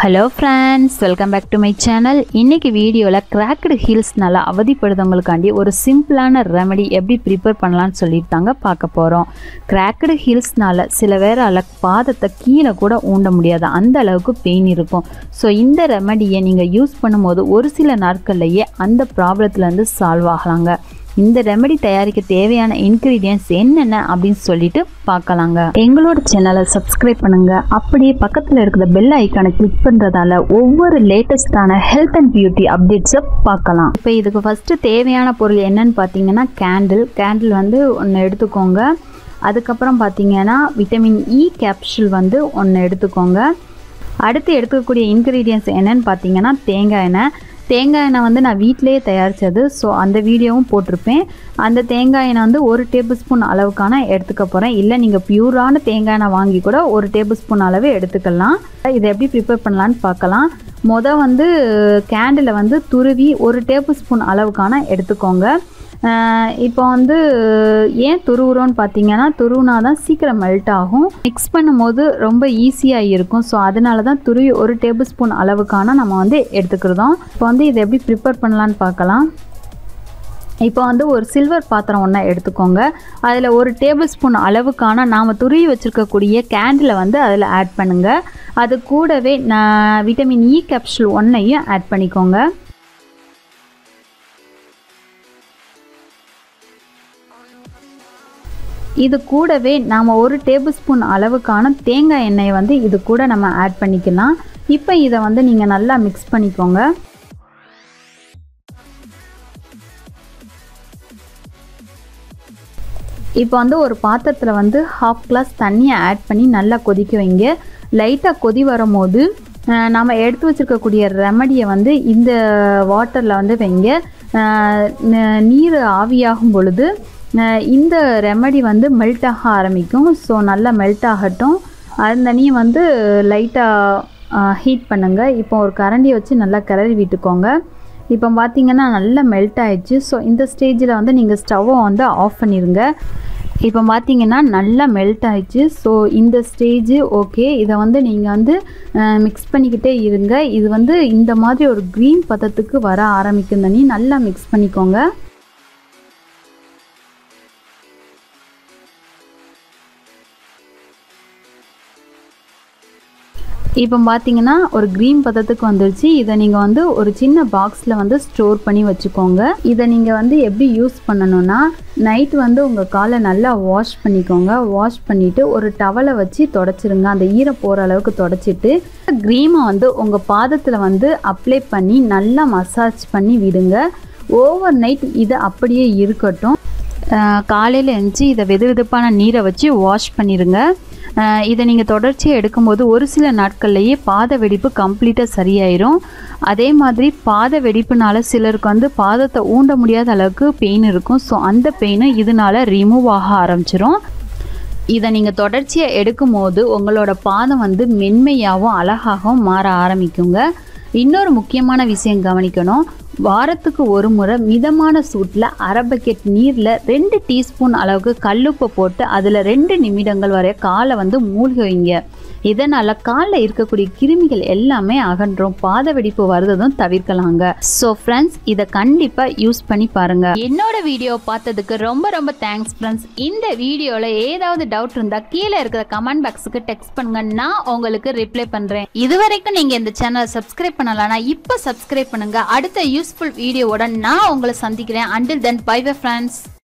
Hello friends, welcome back to my channel. இன்னைக்கு வீடியோல cracked heelsனால அவதிப்படுறவங்களுக்காண்டி ஒரு சிம்பிளான ரெமெடி எப்படி ப்ரிப்பேர் பண்ணலாம்னு சொல்லிட்டாங்க பார்க்க போறோம். cracked heelsனால சில வேறால பாதத்தை கீழ கூட ஊண்ட முடியாது, அந்த அளவுக்கு பெயின் இருக்கும். சோ இந்த ரெமெடியை நீங்க யூஸ் பண்ணும்போது ஒரு சில நாட்கள்லயே அந்த ப்ராப்ளத்துல இருந்து சால்வ் ஆகலாங்க. இந்த ரெமெடி தயாரிக்க தேவையான இன்கிரிடியன்ட்ஸ் என்னென்ன அப்படின்னு சொல்லிட்டு பார்க்கலாங்க. எங்களோட சேனலை சப்ஸ்கிரைப் பண்ணுங்க, அப்படியே பக்கத்துல இருக்கிற பெல் ஐக்கானை கிளிக் பண்றதால ஒவ்வொரு லேட்டஸ்டான ஹெல்த் அண்ட் பியூட்டி அப்டேட்ஸை பார்க்கலாம். இப்போ இதுக்கு ஃபர்ஸ்ட் தேவையான பொருள் என்னன்னு பார்த்தீங்கன்னா கேண்டில் வந்து ஒன்று எடுத்துக்கோங்க. அதுக்கப்புறம் பார்த்தீங்கன்னா விட்டமின் இ கேப்சூல் வந்து ஒன்று எடுத்துக்கோங்க. அடுத்து எடுத்துக்கக்கூடிய இன்கிரீடியன்ட்ஸ் என்னன்னு பார்த்தீங்கன்னா தேங்காய் எண்ணெய் வந்து நான் வீட்டிலேயே தயாரித்தது. ஸோ அந்த வீடியோவும் போட்டிருப்பேன். அந்த தேங்காய் எண்ணெய் வந்து 1 டேபிள் ஸ்பூன் அளவுக்கான எடுத்துக்க போகிறேன். இல்லை நீங்கள் பியூரான தேங்காய் எண்ணெய் வாங்கி கூட 1 டேபிள் ஸ்பூன் அளவு எடுத்துக்கலாம். இதை எப்படி ப்ரிப்பேர் பண்ணலான்னு பார்க்கலாம். வந்து கேண்டிலை வந்து துருவி 1 டேபிள் ஸ்பூன் அளவுக்கான எடுத்துக்கோங்க. இப்போ வந்து ஏன் துருவுறோன்னு பார்த்தீங்கன்னா துருவுனா தான் சீக்கிரம் மெல்ட் ஆகும், மிக்ஸ் பண்ணும்போது ரொம்ப ஈஸியாக இருக்கும். ஸோ அதனால தான் துருவி 1 டேபிள் ஸ்பூன் அளவுக்கான நம்ம வந்து எடுத்துக்கிறோம். இப்போ வந்து இதை எப்படி ப்ரிப்பேர் பண்ணலான்னு பார்க்கலாம். இப்போ வந்து ஒரு சில்வர் பாத்திரம் ஒன்றா எடுத்துக்கோங்க. அதில் 1 டேபிள் ஸ்பூன் அளவுக்கான நாம் துருவி வச்சுருக்கக்கூடிய கேண்டிலை வந்து அதில் ஆட் பண்ணுங்கள். அது கூடவே விட்டமின் இ கேப்சூல் 1ஐயும் ஆட் பண்ணிக்கோங்க. இது கூடவே நாம் 1 டேபிள் ஸ்பூன் அளவுக்கான தேங்காய் எண்ணெயை வந்து இது கூட நம்ம ஆட் பண்ணிக்கலாம். இப்போ இதை வந்து நீங்கள் நல்லா மிக்ஸ் பண்ணிக்கோங்க. இப்போ வந்து ஒரு பாத்திரத்தில் வந்து 1/2 கிளாஸ் தண்ணியை ஆட் பண்ணி நல்லா கொதிக்க வைங்க. லைட்டாக கொதி வரும்போது நாம் எடுத்து வச்சுருக்கக்கூடிய ரெமடியை வந்து இந்த வாட்டரில் வந்து வைங்க. நீர் ஆவியாகும் பொழுது இந்த ரெமடி வந்து மெல்ட் ஆக ஆரம்பிக்கும். ஸோ நல்லா மெல்ட் ஆகட்டும். அந்த தண்ணியை வந்து லைட்டாக ஹீட் பண்ணுங்கள். இப்போ ஒரு கரண்டியை வச்சு நல்லா கிளறி விட்டுக்கோங்க. இப்போ பார்த்தீங்கன்னா நல்லா மெல்ட் ஆயிடுச்சு. ஸோ இந்த ஸ்டேஜில் வந்து நீங்கள் ஸ்டவ்வை வந்து ஆஃப் பண்ணிடுங்க. இப்போ பார்த்தீங்கன்னா நல்லா மெல்ட் ஆயிடுச்சு. ஸோ இந்த ஸ்டேஜ் ஓகே. இதை வந்து நீங்கள் வந்து மிக்ஸ் பண்ணிக்கிட்டே இருங்க. இது வந்து இந்த மாதிரி ஒரு க்ரீன் பதத்துக்கு வர ஆரம்பிக்கும். தண்ணி நல்லா மிக்ஸ் பண்ணிக்கோங்க. இப்போ பார்த்தீங்கன்னா ஒரு க்ரீன் பதத்துக்கு வந்துடுச்சு. இதை நீங்கள் வந்து ஒரு சின்ன பாக்ஸில் வந்து ஸ்டோர் பண்ணி வச்சுக்கோங்க. இதை நீங்கள் வந்து எப்படி யூஸ் பண்ணணும்னா நைட் வந்து உங்கள் காலை நல்லா வாஷ் பண்ணிக்கோங்க. வாஷ் பண்ணிவிட்டு ஒரு டவலை வச்சு தொடச்சிருங்க. அந்த ஈரம் போகிற அளவுக்கு தொடச்சிட்டு க்ரீமை வந்து உங்கள் பாதத்தில் வந்து அப்ளை பண்ணி நல்லா மசாஜ் பண்ணி விடுங்க. ஓவர் நைட் இது அப்படியே இருக்கட்டும். காலையில் எழுந்துச்சி இதை வெதுவெதுப்பான நீரை வச்சு வாஷ் பண்ணிடுங்க. இதை நீங்கள் தொடர்ச்சியாக எடுக்கும்போது ஒரு சில நாட்கள்லேயே பாத வெடிப்பு கம்ப்ளீட்டாக சரியாயிரும். அதே மாதிரி பாத வெடிப்புனால சிலருக்கு வந்து பாதத்தை ஊண்ட முடியாத அளவுக்கு பெயின் இருக்கும். ஸோ அந்த பெயினும் இதனால ரிமூவ் ஆக ஆரம்பிச்சிரும். இதை நீங்கள் தொடர்ச்சியாக எடுக்கும்போது உங்களோட பாதம் வந்து மென்மையாகவும் அழகாகவும் மாற ஆரம்பிக்குங்க. இன்னொரு முக்கியமான விஷயம் கவனிக்கணும். வாரத்துக்கு ஒரு முறை மிதமான சூட்டில் 1/2 பக்கெட் நீரில் 2 டீஸ்பூன் அளவுக்கு கல்லுப்பை போட்டு அதில் 2 நிமிடங்கள் வரை காலை வந்து மூழ்கி வைங்க. இதனால் காலில் இருக்கக்கூடிய கிருமிகள் எல்லாமே அகன்றும், பாத வெடிப்பு வருவதும் தவிர்க்கலாங்க. ஸோ ஃப்ரெண்ட்ஸ், இதை கண்டிப்பாக யூஸ் பண்ணி பாருங்கள். என்னோட வீடியோ பார்த்ததுக்கு ரொம்ப ரொம்ப தேங்க்ஸ் ஃப்ரெண்ட்ஸ். இந்த வீடியோவில் ஏதாவது டவுட் இருந்தால் கீழே இருக்கிற கமெண்ட் பாக்ஸுக்கு டெக்ஸ்ட் பண்ணுங்க, நான் உங்களுக்கு ரிப்ளை பண்ணுறேன். இது வரைக்கும் நீங்கள் இந்த சேனலை சப்ஸ்கிரைப் பண்ணலன்னா இப்போ சப்ஸ்கிரைப் பண்ணுங்க. அடுத்த யூஸ்ஃபுல் வீடியோவோட நான் உங்களை சந்திக்கிறேன். Until then, bye bye friends.